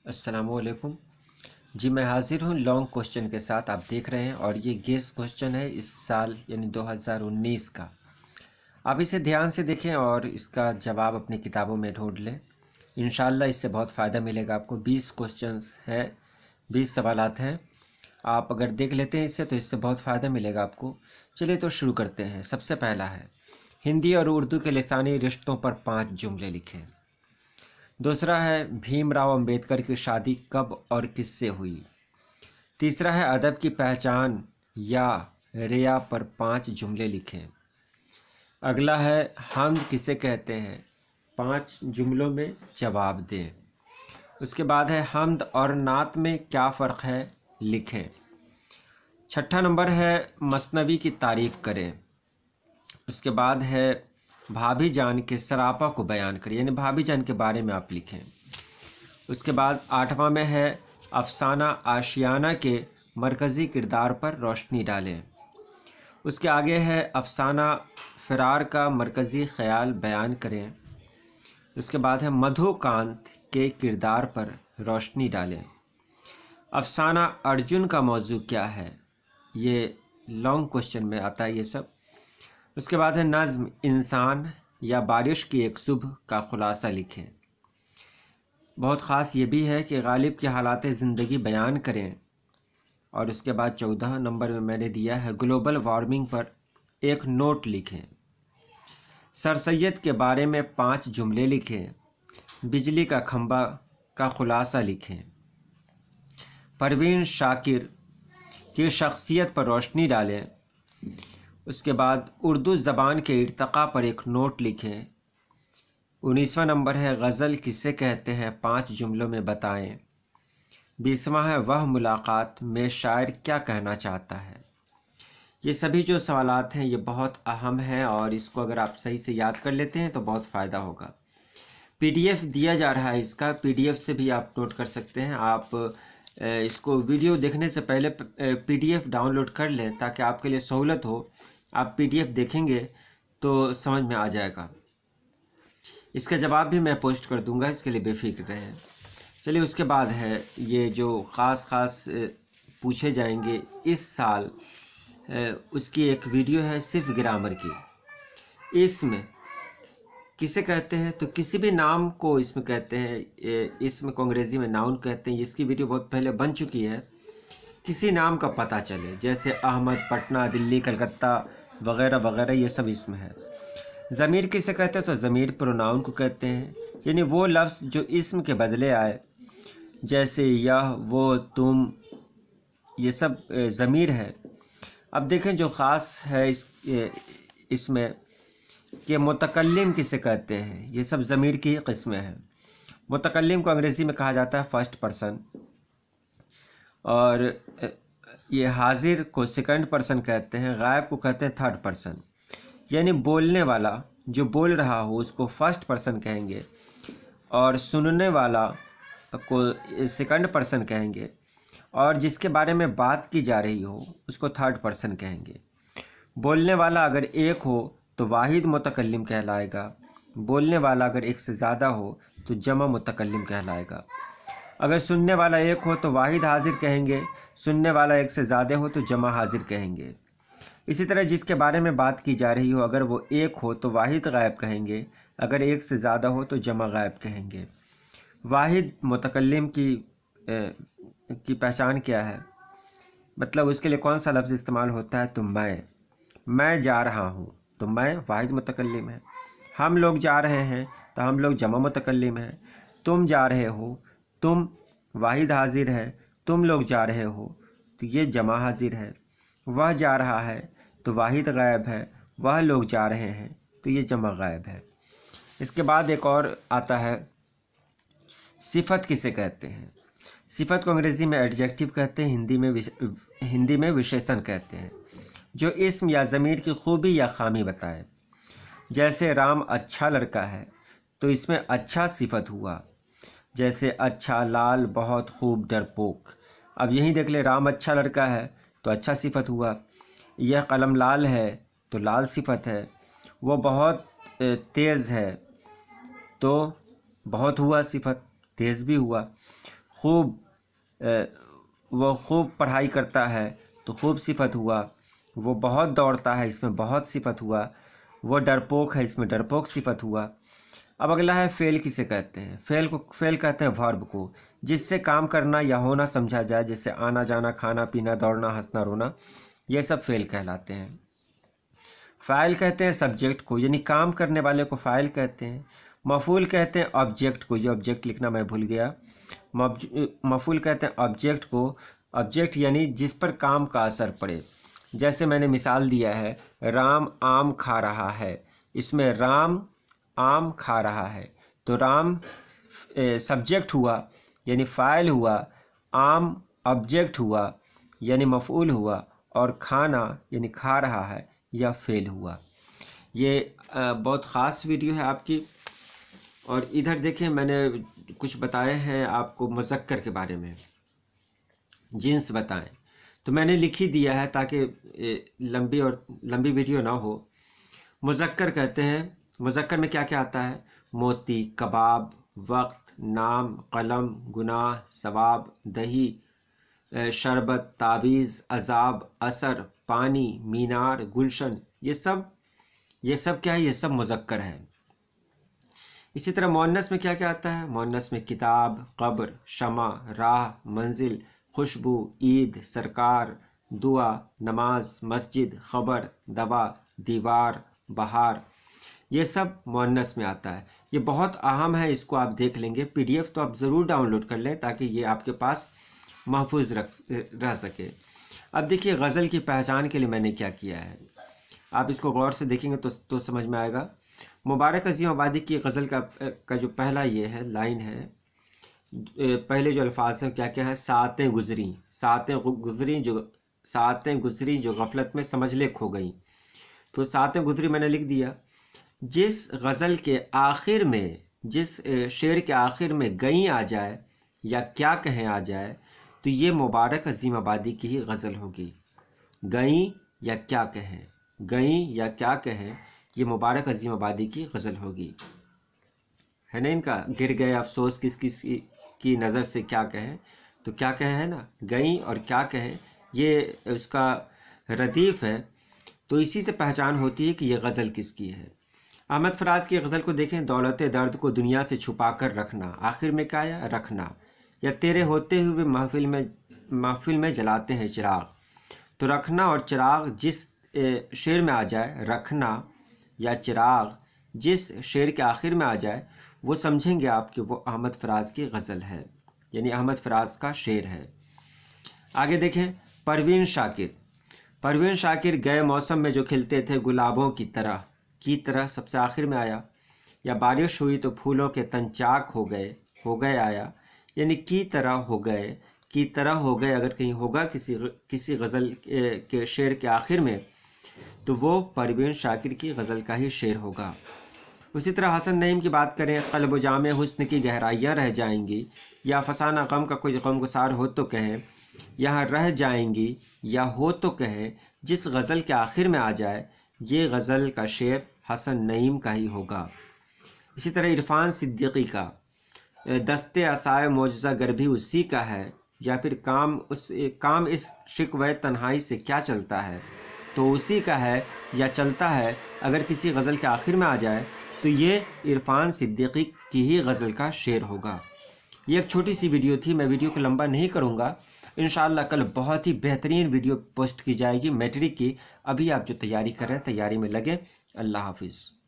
अस्सलामुअलैकुम जी। मैं हाज़िर हूँ लॉन्ग क्वेश्चन के साथ। आप देख रहे हैं और ये गेस क्वेश्चन है इस साल यानी 2019 का। आप इसे ध्यान से देखें और इसका जवाब अपनी किताबों में ढूंढ लें। इंशाल्लाह इससे बहुत फ़ायदा मिलेगा आपको। 20 क्वेश्चंस हैं, 20 सवालात हैं। आप अगर देख लेते हैं इससे तो इससे बहुत फ़ायदा मिलेगा आपको। चलिए तो शुरू करते हैं। सबसे पहला है, हिंदी और उर्दू के लिसानी रिश्तों पर 5 जुमले लिखें। दूसरा है, भीमराव अंबेडकर की शादी कब और किससे हुई। तीसरा है, अदब की पहचान या रिया पर 5 जुमले लिखें। अगला है, हमद किसे कहते हैं, 5 जुमलों में जवाब दें। उसके बाद है, हमद और नात में क्या फ़र्क है, लिखें। छठा नंबर है, मसनवी की तारीफ़ करें। उसके बाद है, भाभी जान के सरापा को बयान करें, यानी भाभी जान के बारे में आप लिखें। उसके बाद 8वां में है, अफसाना आशियाना के मरकज़ी किरदार पर रोशनी डालें। उसके आगे है, अफसाना फ़रार का मरकज़ी ख़याल बयान करें। उसके बाद है, मधुकांत के किरदार पर रोशनी डालें। अफसाना अर्जुन का मौजू क्या है, ये लॉन्ग क्वेश्चन में आता है ये सब। उसके बाद है, नज़्म इंसान या बारिश की एक सुबह का ख़ुलासा लिखें। बहुत ख़ास ये भी है कि गालिब के हालात ज़िंदगी बयान करें। और उसके बाद 14 नंबर में मैंने दिया है, ग्लोबल वार्मिंग पर एक नोट लिखें। सर सैयद के बारे में 5 जुमले लिखें। बिजली का खंभा का ख़ुलासा लिखें। परवीन शाकिर की शख्सियत पर रोशनी डालें। उसके बाद उर्दू ज़बान के इर्तक़ा पर एक नोट लिखें। 19वां नंबर है, गज़ल किसे कहते हैं, 5 जुमलों में बताएं। 20वां है, वह मुलाकात में शायर क्या कहना चाहता है। ये सभी जो सवालात हैं ये बहुत अहम हैं और इसको अगर आप सही से याद कर लेते हैं तो बहुत फ़ायदा होगा। पीडीएफ दिया जा रहा है इसका, पीडीएफ से भी आप नोट कर सकते हैं। आप इसको वीडियो देखने से पहले पीडीएफ डाउनलोड कर लें ताकि आपके लिए सहूलत हो। आप पीडीएफ देखेंगे तो समझ में आ जाएगा। इसका जवाब भी मैं पोस्ट कर दूंगा, इसके लिए बेफिक्र रहें। चलिए उसके बाद है, ये जो ख़ास पूछे जाएंगे इस साल, उसकी एक वीडियो है सिर्फ ग्रामर की। इसमें किसे कहते हैं, तो किसी भी नाम को इसमें कहते हैं, इसमें को अंग्रेज़ी में नाउन कहते हैं। इसकी वीडियो बहुत पहले बन चुकी है। किसी नाम का पता चले, जैसे अहमद, पटना, दिल्ली, कलकत्ता वगैरह वगैरह, ये सब इसमें है। ज़मीर किसे कहते हैं, तो ज़मीर प्रोनाउन को कहते हैं, यानी वो लफ्ज़ जो इसम के बदले आए, जैसे यह, वो, तुम, ये सब ज़मीर है। अब देखें जो ख़ास है इसमें कि मुतकल्लिम किसे कहते हैं, ये सब ज़मीर की किस्में हैं। मुतकल्लिम को अंग्रेज़ी में कहा जाता है फर्स्ट पर्सन, और ये हाजिर को सेकंड पर्सन कहते हैं, गायब को कहते हैं थर्ड पर्सन। यानी बोलने वाला जो बोल रहा हो उसको फर्स्ट पर्सन कहेंगे, और सुनने वाला को सेकंड पर्सन कहेंगे, और जिसके बारे में बात की जा रही हो उसको थर्ड पर्सन कहेंगे। बोलने वाला अगर एक हो तो वाहिद मुतकल्लिम कहलाएगा। बोलने वाला अगर एक से ज़्यादा हो तो जमा मुतकल्लिम कहलाएगा। अगर सुनने वाला एक हो तो वाहिद हाजिर कहेंगे, सुनने वाला एक से ज़्यादा हो तो जमा हाजिर कहेंगे। इसी तरह जिसके बारे में बात की जा रही हो, अगर वो एक हो तो वाहिद गायब कहेंगे, अगर एक से ज़्यादा हो तो जमा गायब कहेंगे। वाहिद मुतकल्लिम की पहचान क्या है, मतलब उसके लिए कौन सा लफ्ज़ इस्तेमाल होता है, तो मैं जा रहा हूँ तो मैं वाहिद मुतकल्लिम है। हम लोग जा रहे हैं तो हम लोग जमा मुतकल्लिम है। तुम जा रहे हो, तुम वाहिद हाजिर है, तुम लोग जा रहे हो तो ये जमा हाजिर है। वह जा रहा है तो वाहिद गायब है, वह लोग जा रहे हैं तो ये जमा गायब है। इसके बाद एक और आता है, सिफत किसे कहते हैं। सिफत को अंग्रेज़ी में एडजेक्टिव कहते हैं, हिंदी में विशेषण कहते हैं, जो इस्म या ज़मीर की खूबी या खामी बताए। जैसे राम अच्छा लड़का है तो इसमें अच्छा सिफत हुआ। जैसे अच्छा, लाल, बहुत, खूब, डरपोक। अब यहीं देख ले, राम अच्छा लड़का है तो अच्छा सिफत हुआ। यह कलम लाल है तो लाल सिफत है। वो बहुत तेज़ है तो बहुत हुआ सिफत, तेज़ भी हुआ। खूब वो खूब पढ़ाई करता है तो खूब सिफत हुआ। वो बहुत दौड़ता है, इसमें बहुत सिफत हुआ। वो डरपोक है, इसमें डरपोक सिफत हुआ। अब अगला है फेल किसे कहते हैं। फेल कहते हैं वर्ब को, जिससे काम करना या होना समझा जाए, जैसे आना जाना, खाना पीना, दौड़ना, हंसना रोना, ये सब फेल कहलाते हैं। फ़ाइल कहते हैं सब्जेक्ट को, यानी काम करने वाले को फ़ाइल कहते हैं। मफ़ूल कहते हैं ऑब्जेक्ट को, ये ऑब्जेक्ट लिखना मैं भूल गया। मफ़ूल कहते हैं ऑब्जेक्ट को, ऑब्जेक्ट यानी जिस पर काम का असर पड़े। जैसे मैंने मिसाल दिया है, राम आम खा रहा है, इसमें राम आम खा रहा है, तो राम सब्जेक्ट हुआ यानी फ़ाइल हुआ, आम ऑब्जेक्ट हुआ यानी मफ़ऊल हुआ, और खाना यानी खा रहा है या फेल हुआ। ये बहुत ख़ास वीडियो है आपकी। और इधर देखें, मैंने कुछ बताए हैं आपको मुज़क्कर के बारे में, जिन्स बताएं, तो मैंने लिख ही दिया है ताकि लंबी वीडियो ना हो। मुज़क्कर कहते हैं, मुज़क्कर में क्या क्या आता है? मोती, कबाब, वक्त, नाम, कलम, गुनाह, सवाब, दही, शरबत, तावीज़, अजाब, असर, पानी, मीनार, गुलशन, ये सब क्या है? ये सब मुज़क्कर है। इसी तरह मुअन्नस में क्या क्या आता है? मुअन्नस में किताब, कब्र, शमा, राह, मंजिल, खुशबू, ईद, सरकार, दुआ, नमाज, मस्जिद, खबर, दवा, दीवार, बहार, ये सब मुअन्नस में आता है। ये बहुत अहम है, इसको आप देख लेंगे। PDF तो आप ज़रूर डाउनलोड कर लें ताकि ये आपके पास महफूज रह सके। अब देखिए, गज़ल की पहचान के लिए मैंने क्या किया है, आप इसको गौर से देखेंगे तो समझ में आएगा। मुबारक अज़ीम आबादी की गज़ल का जो पहला ये है लाइन है, पहले जो अल्फाज हैं क्या क्या है? सातें गुज़री जो गफलत में समझ ले खो गई। तो सातें गुज़री मैंने लिख दिया। जिस गज़ल के आखिर में, जिस शेर के आखिर में गई आ जाए या क्या कहें आ जाए, तो ये मुबारक अज़ीम आबादी की ही गज़ल होगी। गई या क्या कहें, गई या क्या कहें, ये मुबारक अज़ीम आबादी की गज़ल होगी, है ना। इनका गिर गए अफसोस किस किस की नज़र से क्या कहें, तो क्या कहें है ना, गई और क्या कहें, ये उसका रदीफ़ है। तो इसी से पहचान होती है कि ये गज़ल किसकी है। अहमद फराज की गज़ल को देखें, दौलत दर्द को दुनिया से छुपा कर रखना, आखिर में क्या है? रखना। या तेरे होते हुए महफिल में जलाते हैं चिराग, तो रखना और चिराग जिस शेर में आ जाए, रखना या चिराग जिस शेर के आखिर में आ जाए, वो समझेंगे आप कि वो अहमद फराज की गज़ल है, यानी अहमद फराज का शेर है। आगे देखें, परवीन शाकिर गए मौसम में जो खिलते थे गुलाबों की तरह सबसे आखिर में आया। या बारिश हुई तो फूलों के तन चाक हो गए आया, यानी की तरह हो गए अगर कहीं होगा किसी गज़ल के शेर के आखिर में, तो वो परवीन शाकिर की गज़ल का ही शेर होगा। उसी तरह हसन नईम की बात करें, क़ल्ब जामे हुस्न की गहराइयाँ रह जाएंगी, या फसाना गम का कोई गमगुसार हो तो कहें, यहाँ रह जाएंगी या हो तो कहें, जिस गज़ल के आखिर में आ जाए, ये गज़ल का शेर हसन नईम का ही होगा। इसी तरह इरफान सिद्दीकी का दस्ते असाए मौजज़ा गर भी उसी का है, या फिर काम इस शिकवे तन्हाई से क्या चलता है, तो उसी का है या चलता है अगर किसी गज़ल के आखिर में आ जाए, तो ये इरफान सिद्दीकी की ही गज़ल का शेर होगा। ये एक छोटी सी वीडियो थी, मैं वीडियो को लंबा नहीं करूँगा। इंशाअल्लाह कल बहुत ही बेहतरीन वीडियो पोस्ट की जाएगी मैट्रिक की। अभी आप जो तैयारी कर रहे हैं, तैयारी में लगे। अल्लाह हाफिज़।